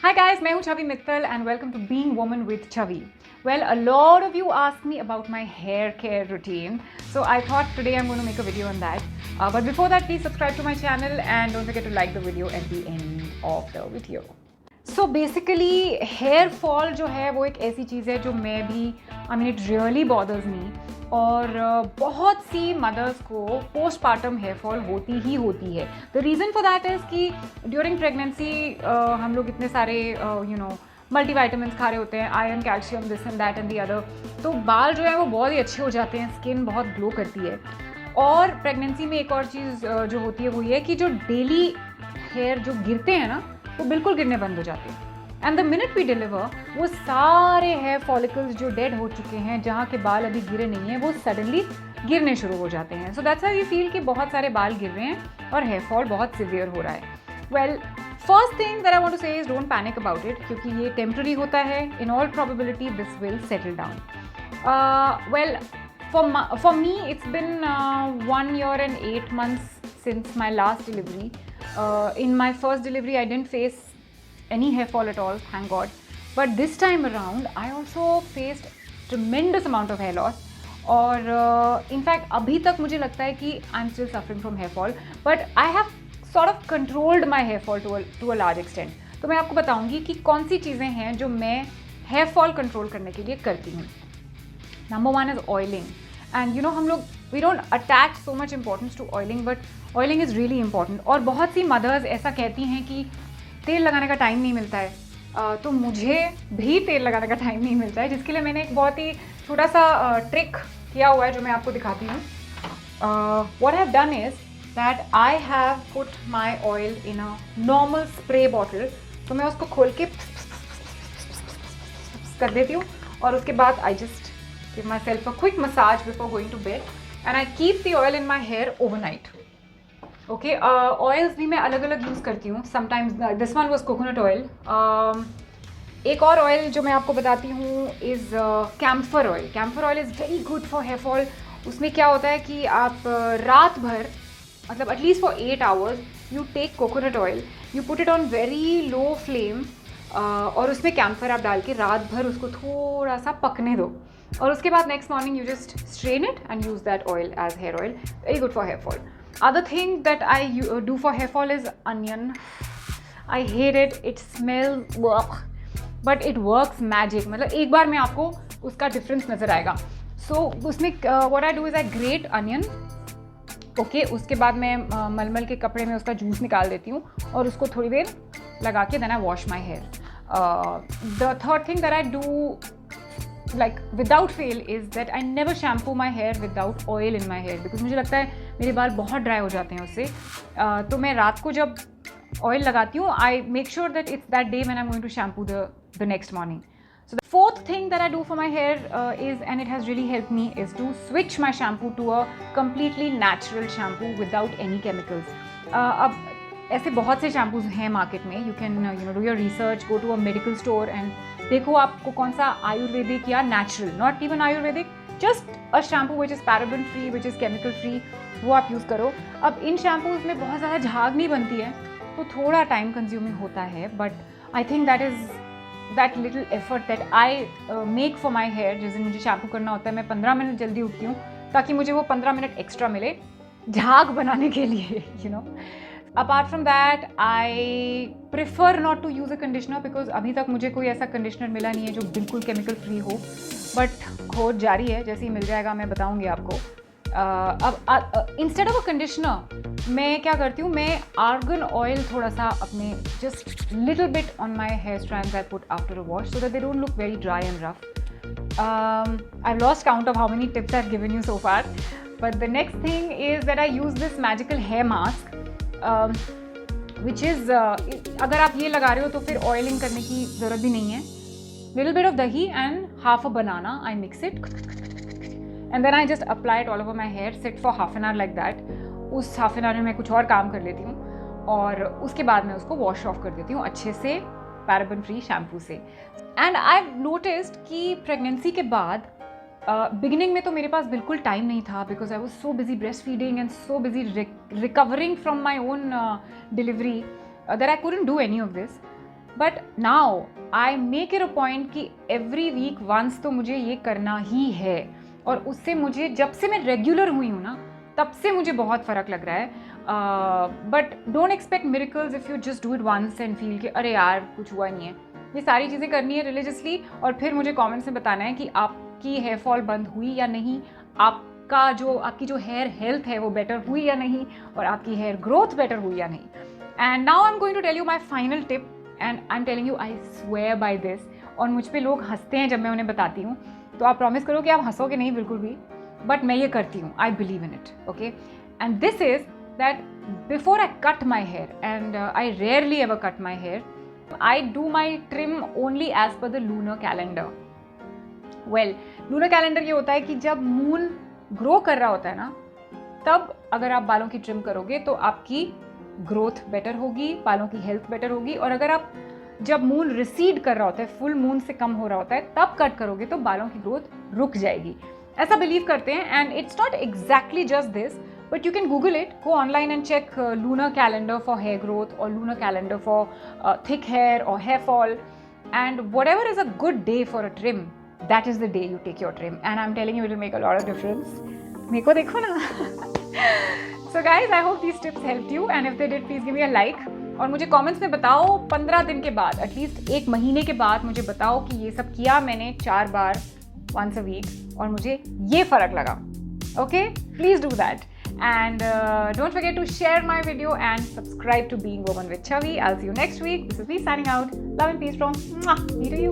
Hi guys, मैं हूँ छवि Mittal and welcome to Being Woman with Chavi. Well, a lot of you asked me about my hair care routine, so I thought today I'm going to make a video on that. But before that, please subscribe to my channel and don't forget to like the video at the end of the video. So basically, hair fall जो है वो एक ऐसी चीज़ है जो मैं भी it really bothers me. और बहुत सी मदर्स को पोस्टपार्टम हेयर फॉल होती ही होती है. The reason for that is कि ड्यूरिंग प्रेगनेंसी हम लोग इतने सारे मल्टीविटामिन खा रहे होते हैं, iron, calcium, this and that and the other, तो बाल जो है वो बहुत ही अच्छे हो जाते हैं, स्किन बहुत ग्लो करती है. और प्रेगनेंसी में एक और चीज़ जो होती है वो ये है कि जो डेली हेयर जो गिरते हैं ना वो बिल्कुल गिरने बंद हो जाते हैं. And the minute we deliver वो सारे हेयर फॉलिकल्स जो डेड हो चुके हैं, जहाँ के बाल अभी गिरे नहीं हैं, वो सडनली गिरने शुरू हो जाते हैं. So that's how you feel कि बहुत सारे बाल गिर रहे हैं और हेयर फॉल बहुत सिवियर हो रहा है. Well, first thing that I want to say is don't panic about it, क्योंकि ये टेम्पररी होता है. In all probability this will settle down. Well, for me it's been 1 year and 8 months since my last delivery. In my first delivery I didn't face any hair fall at all, thank God. But this time around I also faced tremendous amount of hair loss. और in fact अभी तक मुझे लगता है कि I'm still suffering from hair fall, but I have sort of controlled my hair fall to a large extent. तो मैं आपको बताऊंगी कि कौन सी चीज़ें हैं जो मैं hair fall control करने के लिए करती हूँ. Number one is oiling. And हम लोग we don't attach so much importance to oiling, but oiling is really important. और बहुत सी mothers ऐसा कहती हैं कि तेल लगाने का टाइम नहीं मिलता है. तो मुझे भी तेल लगाने का टाइम नहीं मिलता है, जिसके लिए मैंने एक बहुत ही छोटा सा ट्रिक किया हुआ है जो मैं आपको दिखाती हूँ. What I have done is that I have put my oil in a normal spray bottle. तो मैं उसको खोल के कर देती हूँ और उसके बाद I just give myself a quick massage before going to bed and I keep the oil in my hair overnight. Okay, oils भी मैं अलग अलग यूज़ करती हूँ. Sometimes this one was coconut oil. एक और ऑयल जो मैं आपको बताती हूँ is camphor oil. Camphor oil is very good for hair fall. उसमें क्या होता है कि आप रात भर, मतलब at least for 8 hours you take coconut oil, you put it on very low flame और उसमें कैम्फर आप डाल के रात भर उसको थोड़ा सा पकने दो. और उसके बाद next morning you just strain it and use that oil as hair oil. Very good for hair fall. Other thing that I do for hair fall is onion. I hate it. It smells, but it works magic. मतलब एक बार में आपको उसका difference नज़र आएगा. So उसमें what I do is I grate onion. Okay, उसके बाद मैं मलमल के कपड़े में उसका जूस निकाल देती हूँ और उसको थोड़ी देर लगा के then I wash my hair. The third thing that I do like without fail is that I never shampoo my hair without oil in my hair, because मुझे लगता है मेरे बाल बहुत ड्राई हो जाते हैं उससे. तो मैं रात को जब ऑयल लगाती हूँ I make sure that it's that day when I'm going to shampoo the next morning. So the fourth thing that I do for my hair is, and it has really helped me, is to switch my shampoo to a completely natural shampoo without any chemicals. अब ऐसे बहुत से shampoos हैं market में. You can do your research, go to a medical store and देखो आपको कौन सा आयुर्वेदिक या natural, not even ayurvedic, just a shampoo which is paraben free, which is chemical free, वो आप यूज़ करो. अब इन शैम्पूज़ में बहुत ज़्यादा झाग नहीं बनती है, तो थोड़ा टाइम कंज्यूमिंग होता है, but I think that is that little effort that I make for my hair. जिस दिन मुझे शैम्पू करना होता है मैं 15 मिनट जल्दी उठती हूँ ताकि मुझे वो 15 मिनट एक्स्ट्रा मिले झाग बनाने के लिए. Apart from that, I prefer not to use a conditioner because अभी तक मुझे कोई ऐसा कंडीशनर मिला नहीं है जो बिल्कुल केमिकल फ्री हो. बट खोज जारी है, जैसे ही मिल जाएगा मैं बताऊंगी आपको. अब इंस्टेड ऑफ अ कंडीशनर मैं क्या करती हूँ, मैं आर्गन ऑयल थोड़ा सा अपने just little bit on my hair strands I put after a wash so that they don't look very dry and rough. I've lost count of how many tips I've given you so far. But the next thing is that I use this magical hair mask. Which is अगर आप ये लगा रहे हो तो फिर oiling करने की ज़रूरत भी नहीं है. Little bit of dahi and half a banana, I mix it and then I just apply it all over my hair, sit for half an hour like that. उस हाफ एन आवर में मैं कुछ और काम कर लेती हूँ और उसके बाद मैं उसको वॉश ऑफ कर देती हूँ अच्छे से पैराबेन फ्री शैम्पू से. एंड आई हैव नोटिस्ड कि प्रेगनेंसी के बाद बिगिनिंग में तो मेरे पास बिल्कुल टाइम नहीं था, because I was so busy breast feeding and so busy recovering from my on delivery that I couldn't do any of this. But now I make it a point कि every week once तो मुझे ये करना ही है, और उससे मुझे, जब से मैं रेगुलर हुई हूँ ना, तब से मुझे बहुत फ़र्क लग रहा है. But don't expect miracles if you just do it once and feel कि अरे यार कुछ हुआ नहीं है. ये सारी चीज़ें करनी है रिलीजियसली, और फिर मुझे कमेंट्स में बताना है कि आपकी हेयर फॉल बंद हुई या नहीं, आपकी जो हेयर हेल्थ है वो बेटर हुई या नहीं, और आपकी हेयर ग्रोथ बेटर हुई या नहीं. And now I am going to tell you my final tip, and I am telling you I swear by this. और मुझ पे लोग हंसते हैं जब मैं उन्हें बताती हूँ, तो आप प्रॉमिस करो कि आप हंसोगे नहीं बिल्कुल भी, बट मैं ये करती हूँ. I believe in it. Okay, and this is that before I cut my hair, and I rarely ever cut my hair, I do my trim only as per the lunar calendar. Well, lunar calendar ये होता है कि जब moon grow कर रहा होता है ना, तब अगर आप बालों की ट्रिम करोगे तो आपकी ग्रोथ बेटर होगी, बालों की हेल्थ बेटर होगी. और अगर आप जब मून रिसीड कर रहा होता है, फुल मून से कम हो रहा होता है, तब कट करोगे तो बालों की ग्रोथ रुक जाएगी. ऐसा बिलीव करते हैं. And it's not exactly just this, but you can Google it, go online and check lunar calendar for hair growth, or lunar calendar for thick hair or hair fall, and whatever is a good day for a trim, that is the day you take your trim, and I'm telling you it will make a lot of difference. Meko dekho na. So guys, I hope these tips helped you, and if they did, please give me a like. और मुझे comments में बताओ 15 दिन के बाद, at least एक महीने के बाद मुझे बताओ कि ये सब किया मैंने 4 बार once a week और मुझे ये फ़र्क लगा. Okay, please do that. And don't forget to share my video and subscribe to Being Woman with Chavi. I'll see you next week. This is me signing out. Love and peace from me to you.